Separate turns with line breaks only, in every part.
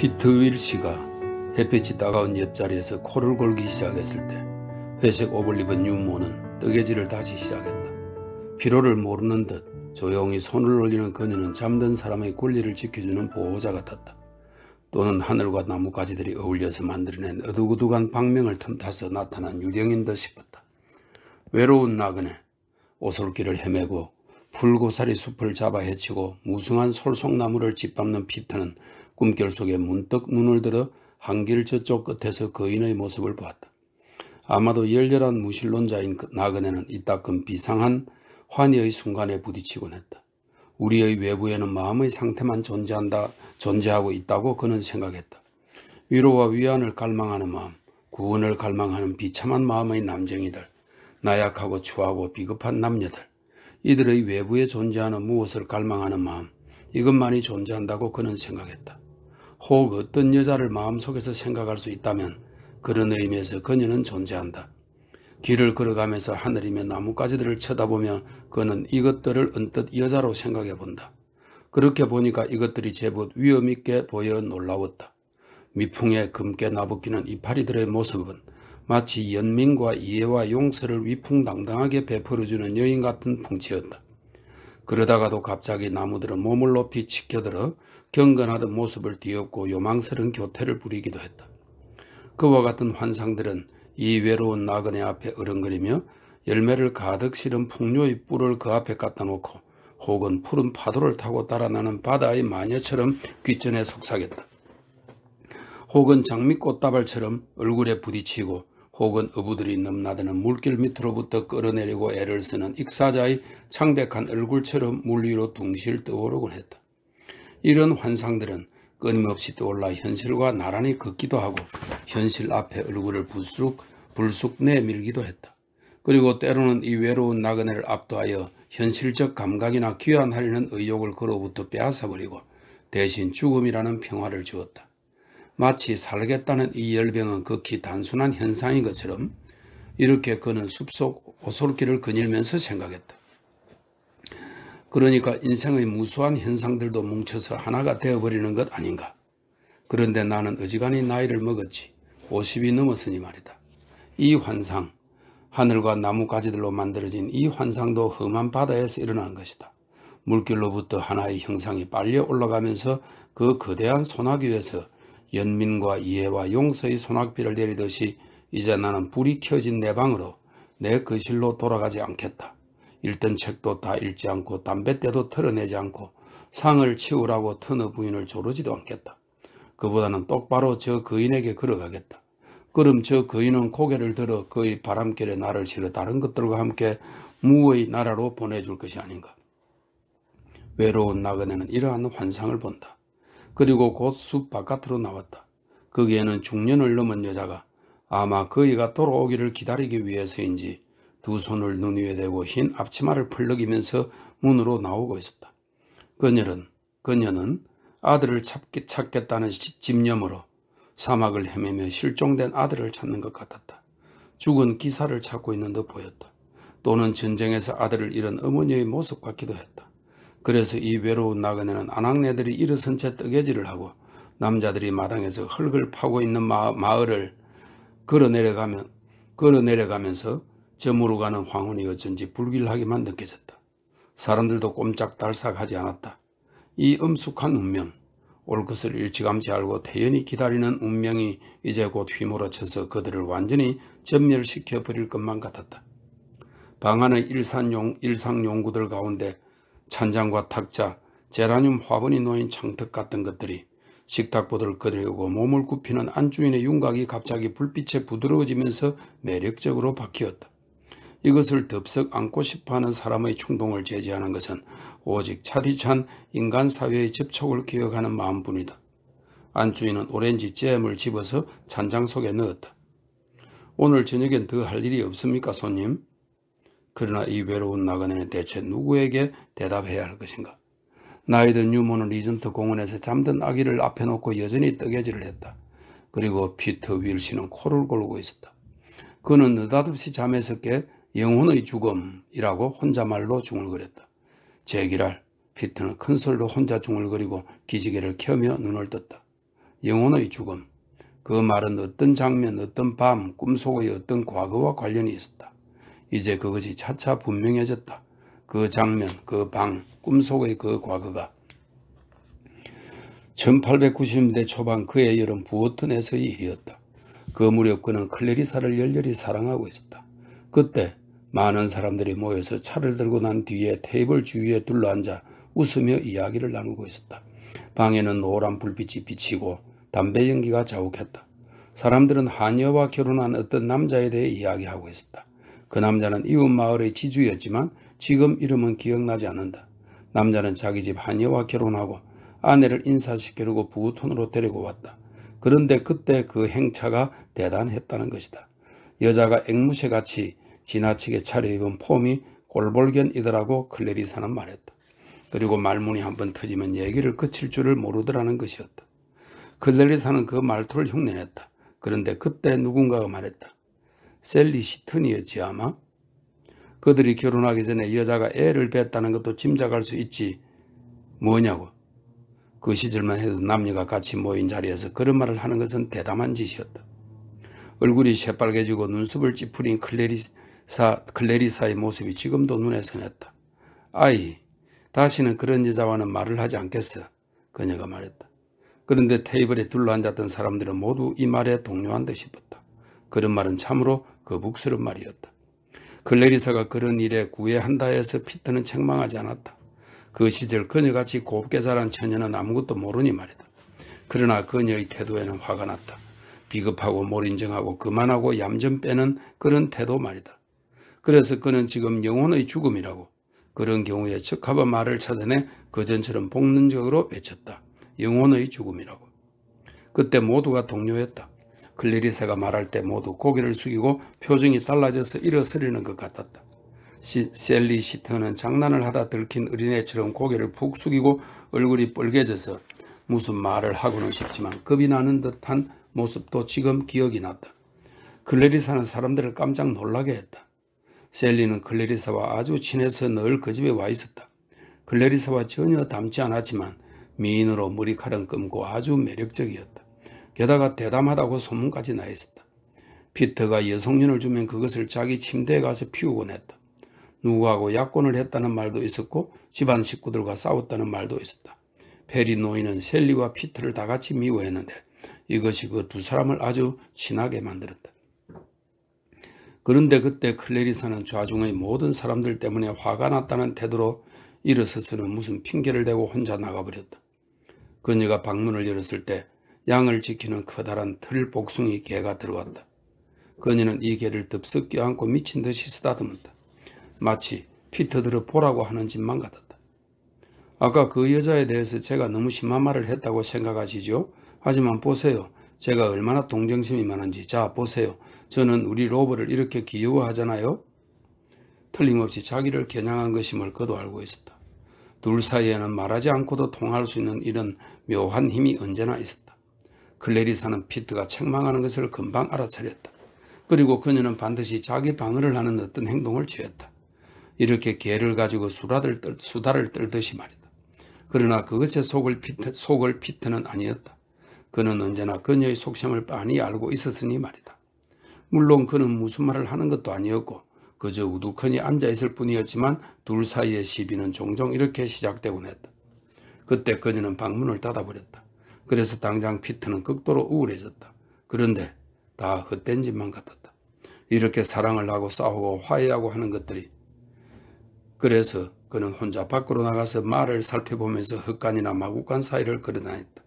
피터 윌시가 햇빛이 따가운 옆자리에서 코를 골기 시작했을 때 회색 옷을 입은 윤모는 뜨개질을 다시 시작했다. 피로를 모르는 듯 조용히 손을 올리는 그녀는 잠든 사람의 권리를 지켜주는 보호자 같았다. 또는 하늘과 나뭇가지들이 어울려서 만들어낸 어둑어둑한 방명을 틈타서 나타난 유령인 듯 싶었다. 외로운 나그네, 오솔길을 헤매고 풀고사리 숲을 잡아 헤치고 무성한 솔송나무를 짓밟는 피터는 꿈결 속에 문득 눈을 들어 한길 저쪽 끝에서 거인의 모습을 보았다. 아마도 열렬한 무신론자인 나그네는 이따금 비상한 환희의 순간에 부딪히곤 했다. 우리의 외부에는 마음의 상태만 존재하고 있다고 그는 생각했다. 위로와 위안을 갈망하는 마음, 구원을 갈망하는 비참한 마음의 남쟁이들, 나약하고 추하고 비겁한 남녀들, 이들의 외부에 존재하는 무엇을 갈망하는 마음, 이것만이 존재한다고 그는 생각했다. 혹 어떤 여자를 마음속에서 생각할 수 있다면 그런 의미에서 그녀는 존재한다. 길을 걸어가면서 하늘이며 나뭇가지들을 쳐다보며 그는 이것들을 언뜻 여자로 생각해 본다. 그렇게 보니까 이것들이 제법 위험있게 보여 놀라웠다. 미풍에 검게 나부끼는 이파리들의 모습은 마치 연민과 이해와 용서를 위풍당당하게 베풀어주는 여인 같은 풍치였다. 그러다가도 갑자기 나무들은 몸을 높이 치켜들어 경건하던 모습을 뒤엎고 요망스런 교태를 부리기도 했다. 그와 같은 환상들은 이 외로운 나그네 앞에 어른거리며 열매를 가득 실은 풍류의 뿔을 그 앞에 갖다 놓고 혹은 푸른 파도를 타고 달아나는 바다의 마녀처럼 귓전에 속삭였다. 혹은 장미꽃다발처럼 얼굴에 부딪히고 혹은 어부들이 넘나드는 물길 밑으로부터 끌어내리고 애를 쓰는 익사자의 창백한 얼굴처럼 물 위로 둥실 떠오르곤 했다. 이런 환상들은 끊임없이 떠올라 현실과 나란히 걷기도 하고 현실 앞에 얼굴을 불쑥 내밀기도 했다. 그리고 때로는 이 외로운 나그네를 압도하여 현실적 감각이나 귀환하려는 의욕을 그로부터 빼앗아버리고 대신 죽음이라는 평화를 주었다. 마치 살겠다는 이 열병은 극히 단순한 현상인 것처럼 이렇게 그는 숲속 오솔길을 거닐면서 생각했다. 그러니까 인생의 무수한 현상들도 뭉쳐서 하나가 되어버리는 것 아닌가. 그런데 나는 어지간히 나이를 먹었지. 50이 넘었으니 말이다. 이 환상, 하늘과 나뭇가지들로 만들어진 이 환상도 험한 바다에서 일어나는 것이다. 물길로부터 하나의 형상이 빨려 올라가면서 그 거대한 소나기 위에서 연민과 이해와 용서의 소낙비를 내리듯이 이제 나는 불이 켜진 내 방으로 내 거실로 돌아가지 않겠다. 읽던 책도 다 읽지 않고 담뱃대도 털어내지 않고 상을 치우라고 터너 부인을 조르지도 않겠다. 그보다는 똑바로 저 거인에게 걸어가겠다. 그럼 저 거인은 고개를 들어 그의 바람결에 나를 실어 다른 것들과 함께 무의 나라로 보내줄 것이 아닌가. 외로운 나그네는 이러한 환상을 본다. 그리고 곧 숲 바깥으로 나왔다. 거기에는 중년을 넘은 여자가 아마 그이가 돌아오기를 기다리기 위해서인지 두 손을 눈 위에 대고 흰 앞치마를 풀럭이면서 문으로 나오고 있었다. 그녀는 아들을 찾겠다는 집념으로 사막을 헤매며 실종된 아들을 찾는 것 같았다. 죽은 기사를 찾고 있는 듯 보였다. 또는 전쟁에서 아들을 잃은 어머니의 모습 같기도 했다. 그래서 이 외로운 나그네는 아낙네들이 일어선 채 뜨개질을 하고 남자들이 마당에서 흙을 파고 있는 마을을 걸어내려가면서 저물어 가는 황혼이 어쩐지 불길하게만 느껴졌다. 사람들도 꼼짝달싹하지 않았다. 이 엄숙한 운명, 올 것을 일찌감치 알고 태연히 기다리는 운명이 이제 곧 휘몰아쳐서 그들을 완전히 전멸시켜버릴 것만 같았다. 방 안의 일상용구들 가운데 찬장과 탁자, 제라늄 화분이 놓인 창틀 같은 것들이 식탁보드를 거들고 몸을 굽히는 안주인의 윤곽이 갑자기 불빛에 부드러워지면서 매력적으로 바뀌었다. 이것을 덥석 안고 싶어하는 사람의 충동을 제지하는 것은 오직 차디찬 인간 사회의 접촉을 기억하는 마음뿐이다. 안주인은 오렌지 잼을 집어서 찬장 속에 넣었다. 오늘 저녁엔 더 할 일이 없습니까, 손님? 그러나 이 외로운 나그네는 대체 누구에게 대답해야 할 것인가? 나이든 유모는 리전트 공원에서 잠든 아기를 앞에 놓고 여전히 뜨개질을 했다. 그리고 피터 윌시는 코를 골고 있었다. 그는 느닷없이 잠에서 깨 영혼의 죽음이라고 혼자말로 중얼거렸다. 제기랄, 피터는 큰 소리로 혼자 중얼거리고 기지개를 켜며 눈을 떴다. 영혼의 죽음. 그 말은 어떤 장면, 어떤 밤, 꿈속의 어떤 과거와 관련이 있었다. 이제 그것이 차차 분명해졌다. 그 장면, 그 방, 꿈속의 그 과거가 1890년대 초반 그의 여름 부어튼에서의 일이었다. 그 무렵 그는 클레리사를 열렬히 사랑하고 있었다. 그때 많은 사람들이 모여서 차를 들고 난 뒤에 테이블 주위에 둘러앉아 웃으며 이야기를 나누고 있었다. 방에는 노란 불빛이 비치고 담배 연기가 자욱했다. 사람들은 하녀와 결혼한 어떤 남자에 대해 이야기하고 있었다. 그 남자는 이웃 마을의 지주였지만 지금 이름은 기억나지 않는다. 남자는 자기 집 하녀와 결혼하고 아내를 인사시키려고 부톤으로 데리고 왔다. 그런데 그때 그 행차가 대단했다는 것이다. 여자가 앵무새같이 지나치게 차려입은 폼이 꼴볼견이더라고 클레리사는 말했다. 그리고 말문이 한번 터지면 얘기를 그칠 줄을 모르더라는 것이었다. 클레리사는 그 말투를 흉내냈다. 그런데 그때 누군가가 말했다. 셀리 시튼이었지 아마? 그들이 결혼하기 전에 여자가 애를 뱄다는 것도 짐작할 수 있지. 뭐냐고. 그 시절만 해도 남녀가 같이 모인 자리에서 그런 말을 하는 것은 대담한 짓이었다. 얼굴이 새빨개지고 눈썹을 찌푸린 클레리사의 모습이 지금도 눈에 선했다. 아이, 다시는 그런 여자와는 말을 하지 않겠어. 그녀가 말했다. 그런데 테이블에 둘러앉았던 사람들은 모두 이 말에 동요한 듯 싶었다. 그런 말은 참으로 거북스러운 말이었다. 클레리사가 그런 일에 구애한다 해서 피터는 책망하지 않았다. 그 시절 그녀같이 곱게 자란 처녀는 아무것도 모르니 말이다. 그러나 그녀의 태도에는 화가 났다. 비겁하고 몰인정하고 그만하고 얌전 빼는 그런 태도 말이다. 그래서 그는 지금 영혼의 죽음이라고 그런 경우에 적합한 말을 찾아내 그전처럼 복론적으로 외쳤다. 영혼의 죽음이라고. 그때 모두가 동요했다. 클레리사가 말할 때 모두 고개를 숙이고 표정이 달라져서 일어서리는 것 같았다. 셀리 시터는 장난을 하다 들킨 어린애처럼 고개를 푹 숙이고 얼굴이 빨개져서 무슨 말을 하고는 싶지만 겁이 나는 듯한 모습도 지금 기억이 났다. 클레리사는 사람들을 깜짝 놀라게 했다. 셀리는 클레리사와 아주 친해서 늘 그 집에 와 있었다. 클레리사와 전혀 닮지 않았지만 미인으로 머리카락 감고 아주 매력적이었다. 게다가 대담하다고 소문까지 나 있었다. 피터가 여성년을 주면 그것을 자기 침대에 가서 피우곤 했다. 누구하고 약혼을 했다는 말도 있었고 집안 식구들과 싸웠다는 말도 있었다. 페리 노인은 셀리와 피터를 다 같이 미워했는데 이것이 그 두 사람을 아주 친하게 만들었다. 그런데 그때 클레리사는 좌중의 모든 사람들 때문에 화가 났다는 태도로 일어서서는 무슨 핑계를 대고 혼자 나가버렸다. 그녀가 방문을 열었을 때 양을 지키는 커다란 틀 복숭이 개가 들어왔다. 그녀는 이 개를 덥석 껴안고 미친 듯이 쓰다듬었다. 마치 피터들을 보라고 하는 짓만 같았다. 아까 그 여자에 대해서 제가 너무 심한 말을 했다고 생각하시죠? 하지만 보세요. 제가 얼마나 동정심이 많은지. 자, 보세요. 저는 우리 로버를 이렇게 귀여워하잖아요. 틀림없이 자기를 겨냥한 것임을 그도 알고 있었다. 둘 사이에는 말하지 않고도 통할 수 있는 이런 묘한 힘이 언제나 있었다. 클레리사는 피터가 책망하는 것을 금방 알아차렸다. 그리고 그녀는 반드시 자기 방어를 하는 어떤 행동을 취했다. 이렇게 개를 가지고 수다를 떨듯이 말이다. 그러나 그것에 속을 피터는 아니었다. 그는 언제나 그녀의 속셈을 빤히 알고 있었으니 말이다. 물론 그는 무슨 말을 하는 것도 아니었고 그저 우두커니 앉아있을 뿐이었지만 둘 사이의 시비는 종종 이렇게 시작되곤 했다. 그때 그녀는 방문을 닫아버렸다. 그래서 당장 피터는 극도로 우울해졌다. 그런데 다 헛된 짓만 같았다. 이렇게 사랑을 하고 싸우고 화해하고 하는 것들이. 그래서 그는 혼자 밖으로 나가서 말을 살펴보면서 헛간이나 마구간 사이를 걸어다녔다.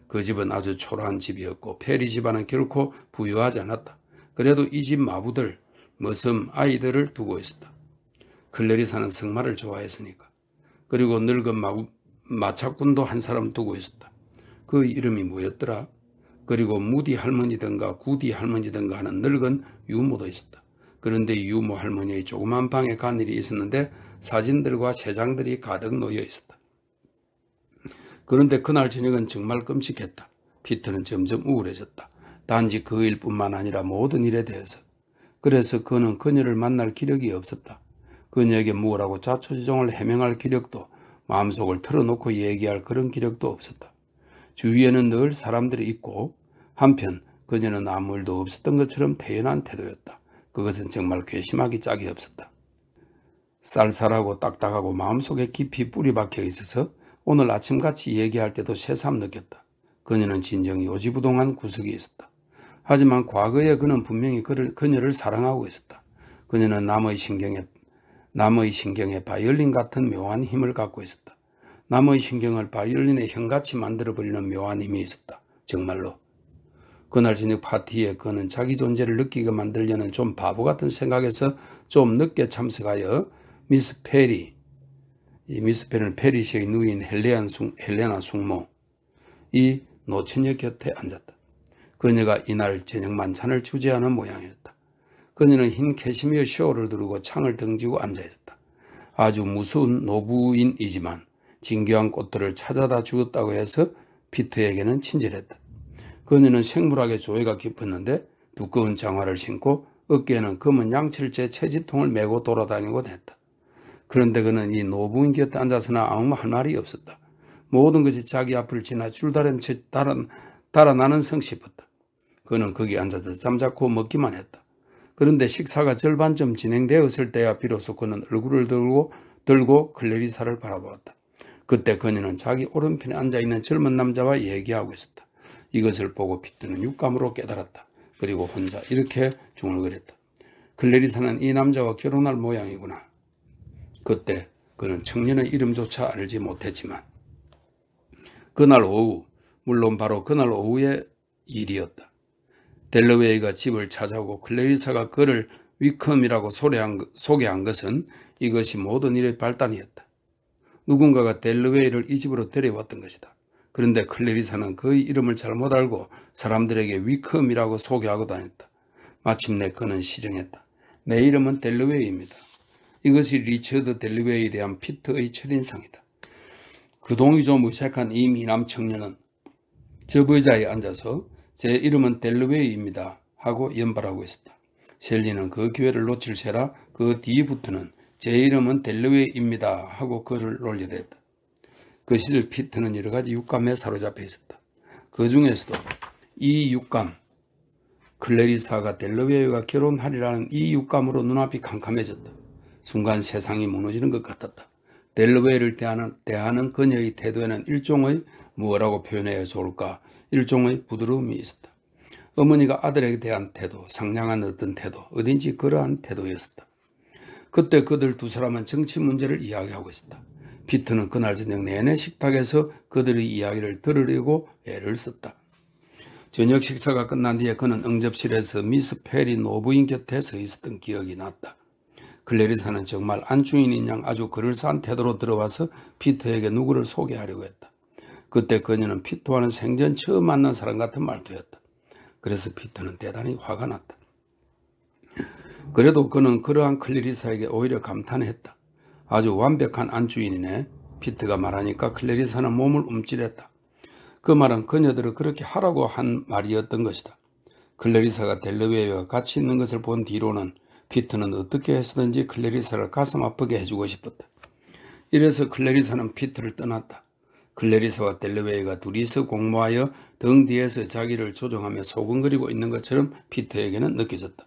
그 집은 아주 초라한 집이었고 페리 집안은 결코 부유하지 않았다. 그래도 이 집 마부들, 머슴 아이들을 두고 있었다. 클레리사는 승마를 좋아했으니까. 그리고 늙은 마차꾼도 한 사람 두고 있었다. 그 이름이 뭐였더라? 그리고 무디 할머니든가 구디 할머니든가 하는 늙은 유모도 있었다. 그런데 이 유모 할머니의 조그만 방에 간 일이 있었는데 사진들과 새장들이 가득 놓여 있었다. 그런데 그날 저녁은 정말 끔찍했다. 피터는 점점 우울해졌다. 단지 그 일뿐만 아니라 모든 일에 대해서. 그래서 그는 그녀를 만날 기력이 없었다. 그녀에게 무엇라고 자초지종을 해명할 기력도 마음속을 털어놓고 얘기할 그런 기력도 없었다. 주위에는 늘 사람들이 있고 한편 그녀는 아무 일도 없었던 것처럼 태연한 태도였다. 그것은 정말 괘씸하기 짝이 없었다. 쌀쌀하고 딱딱하고 마음속에 깊이 뿌리 박혀 있어서 오늘 아침같이 얘기할 때도 새삼 느꼈다. 그녀는 진정이 요지부동한 구석이 있었다. 하지만 과거에 그는 분명히 그녀를 사랑하고 있었다. 그녀는 남의 신경에 바이올린 같은 묘한 힘을 갖고 있었다. 남의 신경을 바이올린의 형같이 만들어버리는 묘한 힘이 있었다. 정말로. 그날 저녁 파티에 그는 자기 존재를 느끼게 만들려는 좀 바보 같은 생각에서 좀 늦게 참석하여 미스 페리, 이 미스 페리는 페리시의 누이인 헬레나 숙모, 이 노처녀 곁에 앉았다. 그녀가 이날 저녁 만찬을 주재하는 모양이었다. 그녀는 흰 캐시미어 셔츠를 두르고 창을 등지고 앉아있었다. 아주 무서운 노부인이지만 진귀한 꽃들을 찾아다 주었다고 해서 피터에게는 친절했다. 그녀는 생물학에 조예가 깊었는데 두꺼운 장화를 신고 어깨에는 검은 양철제 채집통을 메고 돌아다니곤 했다. 그런데 그는 이 노부인 곁에 앉아서나 아무 할 말이 없었다. 모든 것이 자기 앞을 지나 줄다름치 달아나는 성씨였다. 그는 거기 앉아서 잠자코 먹기만 했다. 그런데 식사가 절반쯤 진행되었을 때야 비로소 그는 얼굴을 들고 클레리사를 바라보았다. 그때 그녀는 자기 오른편에 앉아있는 젊은 남자와 얘기하고 있었다. 이것을 보고 피터는 육감으로 깨달았다. 그리고 혼자 이렇게 중얼거렸다. 클레리사는 이 남자와 결혼할 모양이구나. 그때 그는 청년의 이름조차 알지 못했지만 그날 오후, 물론 바로 그날 오후의 일이었다. 델러웨이가 집을 찾아오고 클레리사가 그를 위컴이라고 소개한 것은 이것이 모든 일의 발단이었다. 누군가가 델러웨이를 이 집으로 데려왔던 것이다. 그런데 클레리사는 그의 이름을 잘못 알고 사람들에게 위컴이라고 소개하고 다녔다. 마침내 그는 시정했다. 내 이름은 델러웨이입니다. 이것이 리처드 델러웨이에 대한 피터의 첫인상이다. 그 동이 좀 무색한 이 미남 청년은 저 의자에 앉아서 제 이름은 델러웨이입니다 하고 연발하고 있었다. 셸리는 그 기회를 놓칠 새라 그 뒤부터는 제 이름은 델러웨이입니다 하고 그를 놀려댔다. 그 시절 피터는 여러 가지 육감에 사로잡혀 있었다. 그 중에서도 이 육감, 클레리사가 델러웨이와 결혼하리라는 이 육감으로 눈앞이 캄캄해졌다. 순간 세상이 무너지는 것 같았다. 델러웨이를 대하는 그녀의 태도에는 일종의 뭐라고 표현해야 좋을까? 일종의 부드러움이 있었다. 어머니가 아들에게 대한 태도, 상냥한 어떤 태도, 어딘지 그러한 태도였었다. 그때 그들 두 사람은 정치 문제를 이야기하고 있었다. 피터는 그날 저녁 내내 식탁에서 그들의 이야기를 들으려고 애를 썼다. 저녁 식사가 끝난 뒤에 그는 응접실에서 미스 페리 노부인 곁에 서 있었던 기억이 났다. 클레리사는 정말 안주인인 양 아주 그럴싸한 태도로 들어와서 피터에게 누구를 소개하려고 했다. 그때 그녀는 피터와는 생전 처음 만난 사람 같은 말투였다. 그래서 피터는 대단히 화가 났다. 그래도 그는 그러한 클레리사에게 오히려 감탄했다. 아주 완벽한 안주인이네. 피터가 말하니까 클레리사는 몸을 움찔했다. 그 말은 그녀들을 그렇게 하라고 한 말이었던 것이다. 클레리사가 델러웨이와 같이 있는 것을 본 뒤로는 피터는 어떻게 해서든지 클레리사를 가슴 아프게 해주고 싶었다. 이래서 클레리사는 피터를 떠났다. 클레리사와 델러웨이가 둘이서 공모하여 등 뒤에서 자기를 조종하며 소근거리고 있는 것처럼 피터에게는 느껴졌다.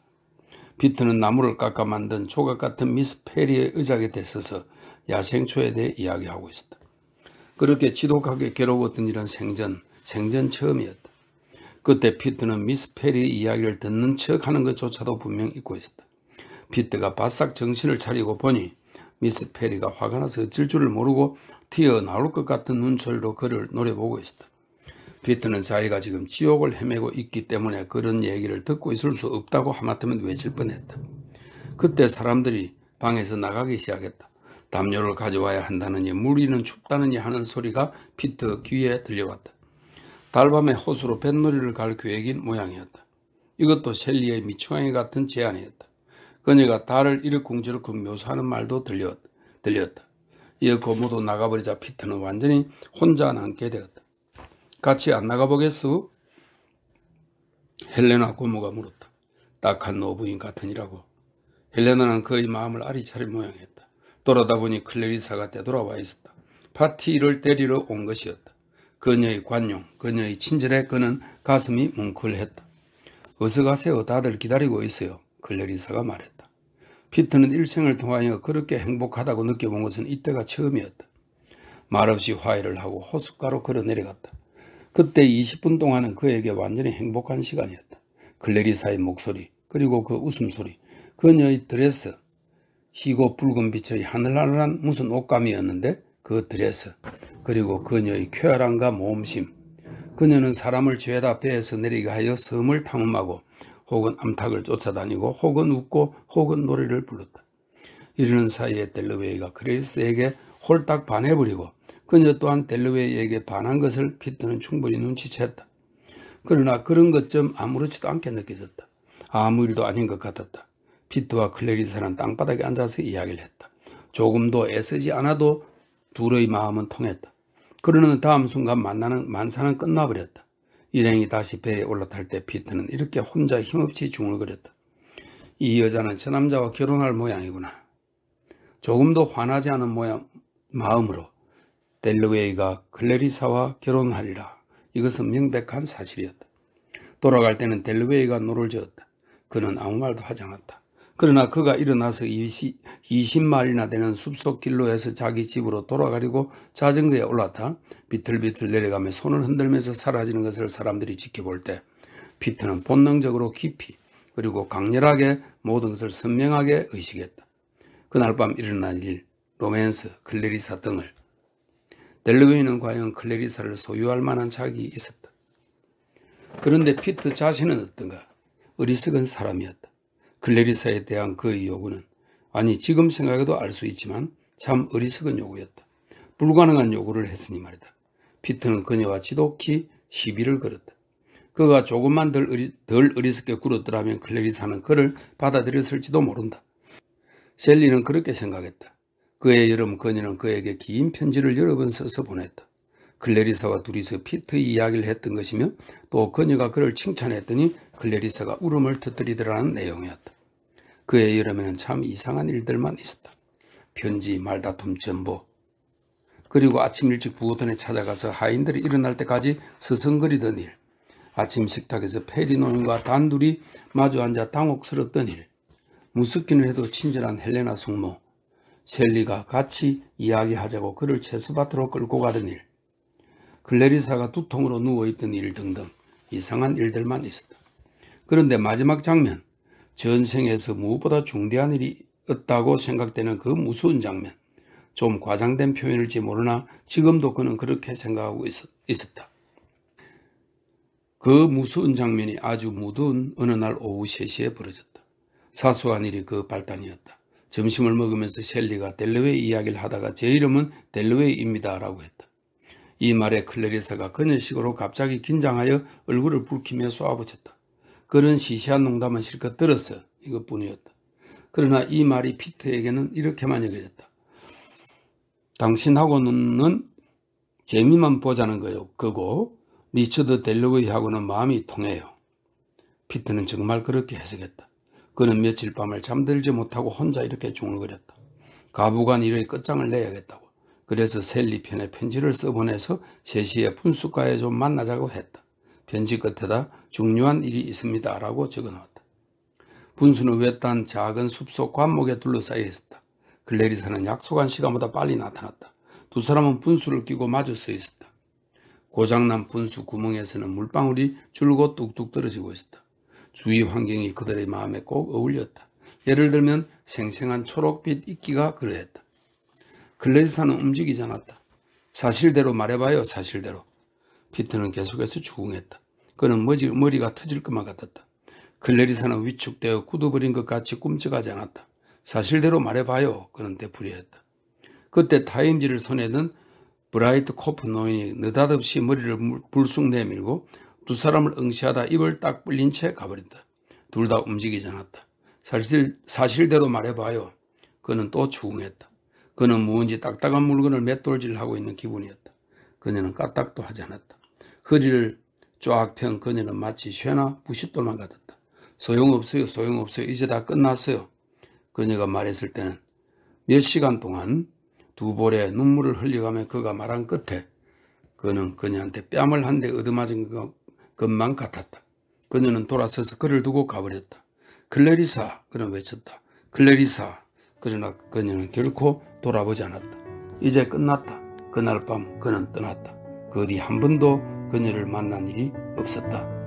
피터는 나무를 깎아 만든 조각 같은 미스 페리의 의자 곁에 서서 야생초에 대해 이야기하고 있었다. 그렇게 지독하게 괴로웠던 일은 생전 처음이었다. 그때 피터는 미스 페리의 이야기를 듣는 척하는 것조차도 분명 잊고 있었다. 피터가 바싹 정신을 차리고 보니 미스 페리가 화가 나서 어쩔 줄을 모르고 튀어나올 것 같은 눈초리로 그를 노려보고 있었다. 피터는 자기가 지금 지옥을 헤매고 있기 때문에 그런 얘기를 듣고 있을 수 없다고 하마터면 외칠 뻔했다. 그때 사람들이 방에서 나가기 시작했다. 담요를 가져와야 한다느니 무리는 춥다느니 하는 소리가 피터 귀에 들려왔다. 달밤에 호수로 뱃놀이를 갈 계획인 모양이었다. 이것도 셸리의 미충아이 같은 제안이었다. 그녀가 달을 이러쿵저러쿵 묘사하는 말도 들렸다. 이어 고모도 나가버리자 피터는 완전히 혼자 남게 되었다. 같이 안 나가보겠소? 헬레나 고모가 물었다. 딱한 노부인 같으니라고. 헬레나는 그의 마음을 아리차린 모양이었다. 돌아다 보니 클레리사가 되돌아와 있었다. 파티를 때리러 온 것이었다. 그녀의 관용, 그녀의 친절에 그는 가슴이 뭉클했다. 어서 가세요. 다들 기다리고 있어요. 클래리사가 말했다. 피터는 일생을 통하여 그렇게 행복하다고 느껴본 것은 이때가 처음이었다. 말없이 화해를 하고 호숫가로 걸어 내려갔다. 그때 20분 동안은 그에게 완전히 행복한 시간이었다. 클래리사의 목소리, 그리고 그 웃음소리, 그녀의 드레스, 희고 붉은 빛의 하늘하늘한 무슨 옷감이었는데 그 드레스, 그리고 그녀의 쾌활함과 모험심. 그녀는 사람을 죄다 배에서 내리게 하여 섬을 탐험하고 혹은 암탉을 쫓아다니고 혹은 웃고 혹은 노래를 불렀다. 이러는 사이에 델러웨이가 클래리스에게 홀딱 반해버리고 그녀 또한 델러웨이에게 반한 것을 피터는 충분히 눈치챘다. 그러나 그런 것 좀 아무렇지도 않게 느껴졌다. 아무 일도 아닌 것 같았다. 피터와 클래리사는 땅바닥에 앉아서 이야기를 했다. 조금도 애쓰지 않아도 둘의 마음은 통했다. 그러는 다음 순간 만사는 끝나버렸다. 일행이 다시 배에 올라탈 때 피터는 이렇게 혼자 힘없이 중얼거렸다. 이 여자는 저 남자와 결혼할 모양이구나. 조금도 화나지 않은 마음으로 델러웨이가 클래리사와 결혼하리라. 이것은 명백한 사실이었다. 돌아갈 때는 델러웨이가 노를 저었다. 그는 아무 말도 하지 않았다. 그러나 그가 일어나서 20마일이나 되는 숲속 길로에서 자기 집으로 돌아가려고 자전거에 올랐다. 비틀비틀 내려가며 손을 흔들면서 사라지는 것을 사람들이 지켜볼 때 피터는 본능적으로 깊이 그리고 강렬하게 모든 것을 선명하게 의식했다. 그날 밤 일어난 일, 로맨스, 클래리사 등을. 델러웨이는 과연 클래리사를 소유할 만한 자격이 있었다. 그런데 피터 자신은 어떤가? 어리석은 사람이었다. 클래리사에 대한 그의 요구는 지금 생각해도 알 수 있지만 참 어리석은 요구였다. 불가능한 요구를 했으니 말이다. 피터는 그녀와 지독히 시비를 걸었다. 그가 조금만 덜 어리석게 굴었더라면 클래리사는 그를 받아들였을지도 모른다. 셀리는 그렇게 생각했다. 그해 여름 그녀는 그에게 긴 편지를 여러 번 써서 보냈다. 클래리사와 둘이서 피터의 이야기를 했던 것이며 또 그녀가 그를 칭찬했더니 클래리사가 울음을 터뜨리더라는 내용이었다. 그해 여름에는 참 이상한 일들만 있었다. 편지, 말다툼, 전보. 그리고 아침 일찍 부호돈에 찾아가서 하인들이 일어날 때까지 서성거리던 일. 아침 식탁에서 페리 노인과 단둘이 마주 앉아 당혹스럽던 일. 무섭기는 해도 친절한 헬레나 숙모. 셀리가 같이 이야기하자고 그를 채소밭으로 끌고 가던 일. 클래리사가 두통으로 누워있던 일 등등 이상한 일들만 있었다. 그런데 마지막 장면, 전생에서 무엇보다 중대한 일이 있다고 생각되는 그 무서운 장면, 좀 과장된 표현일지 모르나 지금도 그는 그렇게 생각하고 있었다. 그 무서운 장면이 아주 무더운 어느 날 오후 3시에 벌어졌다. 사소한 일이 그 발단이었다. 점심을 먹으면서 셀리가 델러웨이 이야기를 하다가 제 이름은 델러웨이입니다 라고 했다. 이 말에 클래리사가 그녀식으로 갑자기 긴장하여 얼굴을 붉히며 쏘아붙였다. 그런 시시한 농담은 실컷 들었어. 이것뿐이었다. 그러나 이 말이 피터에게는 이렇게만 여겨졌다. 당신하고는 재미만 보자는 거고 리처드 델러웨이하고는 마음이 통해요. 피터는 정말 그렇게 해석했다. 그는 며칠 밤을 잠들지 못하고 혼자 이렇게 중얼거렸다. 가부간 일의 끝장을 내야겠다고. 그래서 셀리 편에 편지를 써보내서 3시에 분수가에 좀 만나자고 했다. 편지 끝에다 중요한 일이 있습니다 라고 적어놓았다. 분수는 외딴 작은 숲속 관목에 둘러싸여 있었다. 클래리사는 약속한 시간보다 빨리 나타났다. 두 사람은 분수를 끼고 마주 서 있었다. 고장난 분수 구멍에서는 물방울이 줄곧 뚝뚝 떨어지고 있었다. 주위 환경이 그들의 마음에 꼭 어울렸다. 예를 들면 생생한 초록빛 이끼가 그러했다. 클래리사는 움직이지 않았다. 사실대로 말해봐요. 사실대로. 피터는 계속해서 추궁했다. 그는 머리가 터질 것만 같았다. 클래리사는 위축되어 굳어버린 것 같이 꿈쩍하지 않았다. 사실대로 말해봐요. 그는 되풀이했다. 그때 타임지를 손에 든 브라이트 코프 노인이 느닷없이 머리를 불쑥 내밀고 두 사람을 응시하다 입을 딱 벌린 채 가버린다. 둘 다 움직이지 않았다. 사실대로 말해봐요. 그는 또 추궁했다. 그는 무언지 딱딱한 물건을 맷돌질하고 있는 기분이었다. 그녀는 까딱도 하지 않았다. 허리를 쫙 편 그녀는 마치 쇠나 부싯돌만 같았다. 소용없어요. 소용없어요. 이제 다 끝났어요. 그녀가 말했을 때는 몇 시간 동안 두 볼에 눈물을 흘려가며 그가 말한 끝에 그는 그녀한테 뺨을 한 대 얻어맞은 것만 같았다. 그녀는 돌아서서 그를 두고 가버렸다. 클레리사, 그는 외쳤다. 클레리사. 그러나 그녀는 결코 돌아보지 않았다. 이제 끝났다. 그날 밤 그는 떠났다. 그 뒤 한 번도 그녀를 만난 일이 없었다.